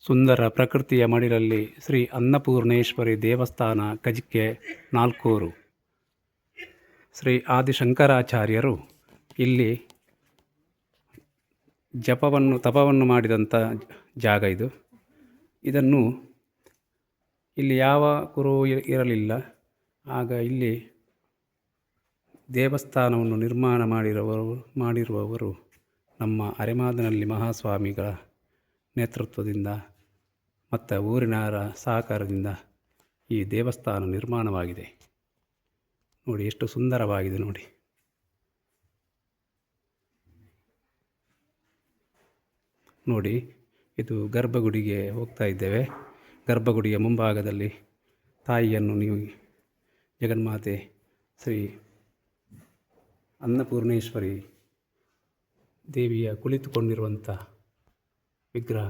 ಸುಂದರ ಪ್ರಕೃತಿಯ ಮಡಿಲಲ್ಲಿ ಶ್ರೀ ಅನ್ನಪೂರ್ಣೇಶ್ವರಿ ದೇವಸ್ಥಾನ ಕಜಿಕೆ ನಾಲ್ಕೂರು. ಶ್ರೀ ಆದಿಶಂಕರಾಚಾರ್ಯರು ಇಲ್ಲಿ ತಪವನ್ನು ಮಾಡಿದಂಥ ಜಾಗ ಇದು. ಇದನ್ನು ಇಲ್ಲಿ ಯಾವ ಕುರು ಇರಲಿಲ್ಲ. ಆಗ ಇಲ್ಲಿ ದೇವಸ್ಥಾನವನ್ನು ನಿರ್ಮಾಣ ಮಾಡಿರುವವರು ನಮ್ಮ ಅರೆಮಾದನಹಳ್ಳಿ ಮಹಾಸ್ವಾಮಿಗಳ ನೇತೃತ್ವದಿಂದ ಮತ್ತು ಊರಿನವರ ಸಹಕಾರದಿಂದ ಈ ದೇವಸ್ಥಾನ ನಿರ್ಮಾಣವಾಗಿದೆ. ನೋಡಿ ಎಷ್ಟು ಸುಂದರವಾಗಿದೆ ನೋಡಿ. ನೋಡಿ ಇದು ಗರ್ಭಗುಡಿಗೆ ಹೋಗ್ತಾ ಇದ್ದೇವೆ. ಗರ್ಭಗುಡಿಯ ಮುಂಭಾಗದಲ್ಲಿ ತಾಯಿಯನ್ನು ನೀವು ಜಗನ್ಮಾತೆ ಶ್ರೀ ಅನ್ನಪೂರ್ಣೇಶ್ವರಿ ದೇವಿಯ ಕುಳಿತುಕೊಂಡಿರುವಂಥ ವಿಗ್ರಹ.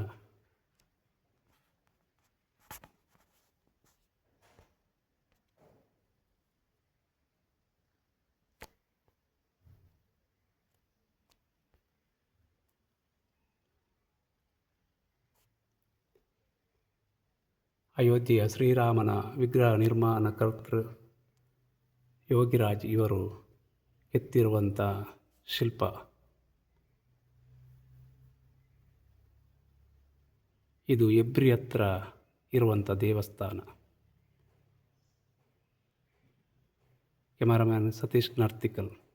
ಅಯೋಧ್ಯೆಯ ಶ್ರೀರಾಮನ ವಿಗ್ರಹ ನಿರ್ಮಾಣ ಕರ್ತೃ ಯೋಗಿರಾಜ್ ಇವರು ಕೆತ್ತಿರುವಂಥ ಶಿಲ್ಪ. ಇದು ಹೆಬ್ರಿ ಹತ್ರ ಇರುವಂಥ ದೇವಸ್ಥಾನ. ಕ್ಯಾಮರಾಮ್ಯಾನ್ ಸತೀಶ್ ನರ್ತಿಕಲ್.